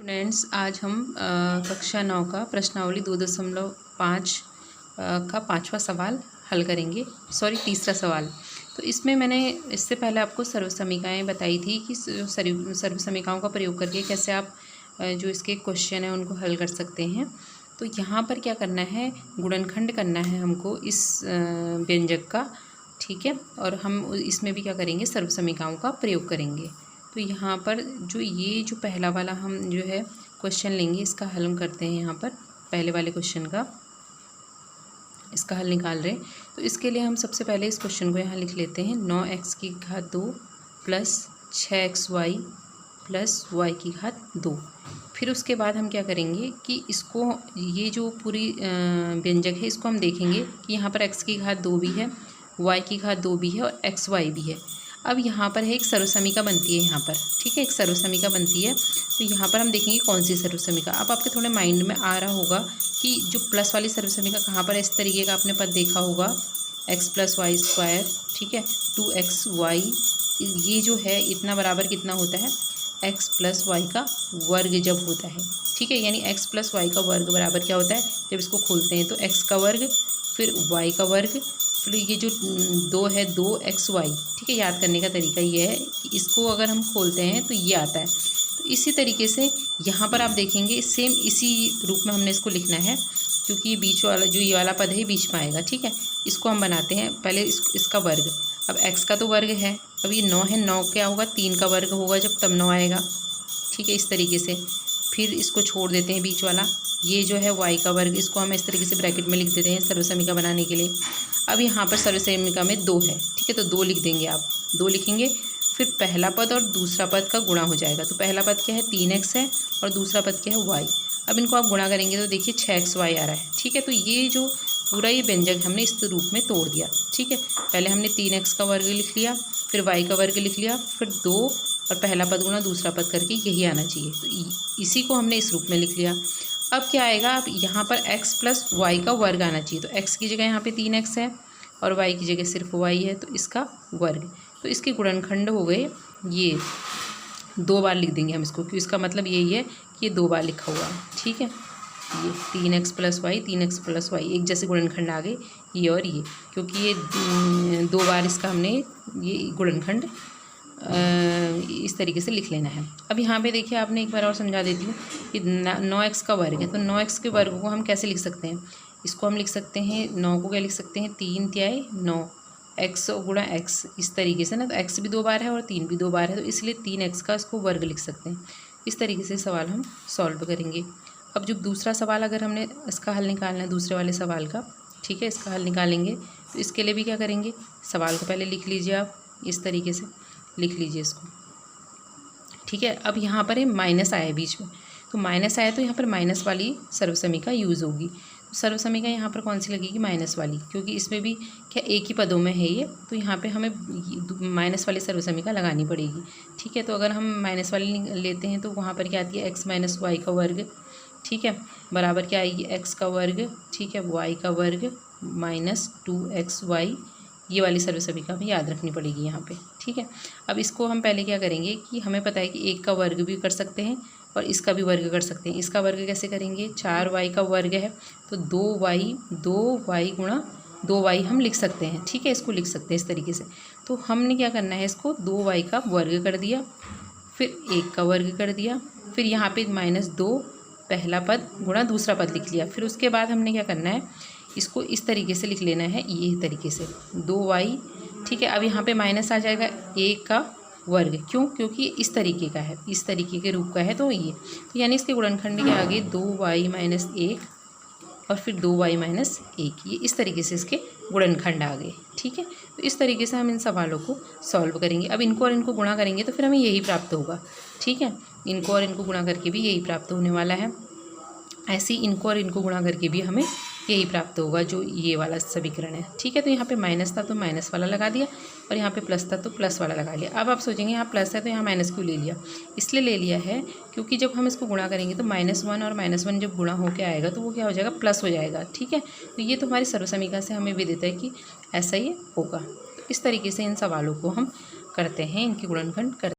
Students, आज हम कक्षा 9 का प्रश्नावली 2.5 का 5वां सवाल हल करेंगे। तीसरा सवाल। तो इसमें मैंने इससे पहले आपको सर्वसमीकाएँ बताई थी कि सर्वसमीकाओं का प्रयोग करके कैसे आप जो इसके क्वेश्चन हैं उनको हल कर सकते हैं। तो यहाँ पर क्या करना है, गुणनखंड करना है हमको इस व्यंजक का, ठीक है। और हम इसमें भी क्या करेंगे, सर्वसमीकाओं का प्रयोग करेंगे। तो यहाँ पर जो पहला वाला हम जो है क्वेश्चन लेंगे, इसका हल हम करते हैं। यहाँ पर पहले वाले क्वेश्चन का इसका हल निकाल रहे हैं। तो इसके लिए हम सबसे पहले इस क्वेश्चन को यहाँ लिख लेते हैं। 9x² plus 6xy plus y²। फिर उसके बाद हम क्या करेंगे कि इसको, ये जो पूरी व्यंजक है इसको हम देखेंगे कि यहाँ पर x² भी है, y² भी है और xy भी है। अब यहाँ पर है एक सर्वसमीका बनती है यहाँ पर, ठीक है, एक सर्वसमीका बनती है। तो यहाँ पर हम देखेंगे कौन सी सर्वसमीका। अब आपके थोड़े माइंड में आ रहा होगा कि जो प्लस वाली सर्वसमीका कहाँ पर है। इस तरीके का आपने पद देखा होगा, x + y², ठीक है, 2xy। ये जो है इतना बराबर कितना होता है, x + y² जब होता है, ठीक है। यानी x + y² बराबर क्या होता है, जब इसको खोलते हैं तो x², फिर y², फिर ये जो 2 है 2xy, ठीक है। याद करने का तरीका ये है कि इसको अगर हम खोलते हैं तो ये आता है। तो इसी तरीके से यहाँ पर आप देखेंगे सेम इसी रूप में हमने इसको लिखना है, क्योंकि ये बीच वाला जो ये वाला पद है बीच में आएगा, ठीक है। इसको हम बनाते हैं पहले इसका वर्ग। अब x का तो वर्ग है, अब ये 9 है, 9 क्या होगा, 3 का वर्ग होगा जब, तब 9 आएगा, ठीक है। इस तरीके से फिर इसको छोड़ देते हैं बीच वाला, ये जो है y², इसको हम इस तरीके से ब्रैकेट में लिख देते हैं सर्वसमीका बनाने के लिए। अब यहाँ पर सर्वसमीका में 2 है, ठीक है, तो 2 लिख देंगे आप, 2 लिखेंगे। फिर पहला पद और दूसरा पद का गुणा हो जाएगा। तो पहला पद क्या है, 3x है, और दूसरा पद क्या है, y। अब इनको आप गुणा करेंगे तो देखिए 6xy आ रहा है, ठीक है। तो ये जो पूरा ये व्यंजक हमने इस रूप में तोड़ दिया, ठीक है। पहले हमने 3x² लिख लिया, फिर y² लिख लिया, फिर 2 और पहला पद गुणा दूसरा पद करके यही आना चाहिए। तो इसी को हमने इस रूप में लिख लिया। अब क्या आएगा, अब यहाँ पर x + y² आना चाहिए। तो x की जगह यहाँ पे 3x है और y की जगह सिर्फ y है, तो इसका वर्ग। तो इसके गुणनखंड हो गए ये, 2 बार लिख देंगे हम इसको, क्योंकि इसका मतलब यही है कि ये 2 बार लिखा हुआ है, ठीक है। ये 3x + y, 3x + y, एक जैसे गुणनखंड आ गए ये और ये, क्योंकि ये 2 बार इसका हमने ये गुणनखंड इस तरीके से लिख लेना है। अब यहाँ पे देखिए, आपने एक बार और समझा देती हूँ कि 9x का वर्ग है, तो 9x के वर्ग को हम कैसे लिख सकते हैं। इसको हम लिख सकते हैं, 9 को क्या लिख सकते हैं, 3 × 9, x × x, इस तरीके से ना। तो x भी 2 बार है और 3 भी 2 बार है, तो इसलिए 3x का इसको वर्ग लिख सकते हैं। इस तरीके से सवाल हम सॉल्व करेंगे। अब जो दूसरा सवाल, अगर हमने इसका हल निकालना है दूसरे वाले सवाल का, ठीक है, इसका हल निकालेंगे। तो इसके लिए भी क्या करेंगे, सवाल को पहले लिख लीजिए, आप इस तरीके से लिख लीजिए इसको, ठीक है। अब यहाँ पर है माइनस आया बीच में, तो माइनस आया तो यहाँ पर माइनस वाली सर्वसमीका यूज़ होगी। तो सर्वसमीका यहाँ पर कौन सी लगेगी, माइनस वाली, क्योंकि इसमें भी क्या एक ही पदों में है ये, तो यहाँ पे हमें माइनस वाली सर्वसमीका लगानी पड़ेगी, ठीक है। तो अगर हम माइनस वाली लेते हैं तो वहाँ पर क्या आती है, x - y², ठीक है, बराबर क्या आएगी, x², ठीक है, y² -2xy। ये वाली सर्वसमीका हमें याद रखनी पड़ेगी यहाँ पे, ठीक है। अब इसको हम पहले क्या करेंगे कि हमें पता है कि 1 का वर्ग भी कर सकते हैं और इसका भी वर्ग कर सकते हैं। इसका वर्ग कैसे करेंगे, 4y का वर्ग है, तो 2y गुणा 2y हम लिख सकते हैं, ठीक है। इसको लिख सकते हैं इस तरीके से। तो हमने क्या करना है, इसको 2y का वर्ग कर दिया, फिर 1 का वर्ग कर दिया, फिर यहाँ पे -2 पहला पद गुणा दूसरा पद लिख लिया। फिर उसके बाद हमने क्या करना है, इसको इस तरीके से लिख लेना है, ये तरीके से 2y, ठीक है। अब यहाँ पे माइनस आ जाएगा 1 का वर्ग, क्यों, क्योंकि इस तरीके का है, इस तरीके के रूप का है, तो ये, तो यानी इसके गुणनखंड के आगे 2y - 1 और फिर 2y - 1, ये इस तरीके से इसके गुणनखंड आ गए, ठीक है। तो इस तरीके से हम इन सवालों को सॉल्व करेंगे। अब इनको और इनको गुणा करेंगे तो फिर हमें यही प्राप्त होगा, ठीक है। इनको और इनको गुणा करके भी यही प्राप्त होने वाला है। ऐसे ही इनको और इनको गुणा करके भी हमें यही प्राप्त होगा, जो ये वाला समीकरण है, ठीक है। तो यहाँ पे माइनस था तो माइनस वाला लगा दिया, और यहाँ पे प्लस था तो प्लस वाला लगा लिया। अब आप सोचेंगे यहाँ प्लस है तो यहाँ माइनस क्यों ले लिया। इसलिए ले लिया है क्योंकि जब हम इसको गुणा करेंगे तो -1 और -1 जब गुणा होकर आएगा तो वो क्या हो जाएगा, प्लस हो जाएगा, ठीक है। तो ये तो हमारी सर्वसमीका से हमें भी देता है कि ऐसा ही होगा। तो इस तरीके से इन सवालों को हम करते हैं, इनके गुणनखंड करते हैं।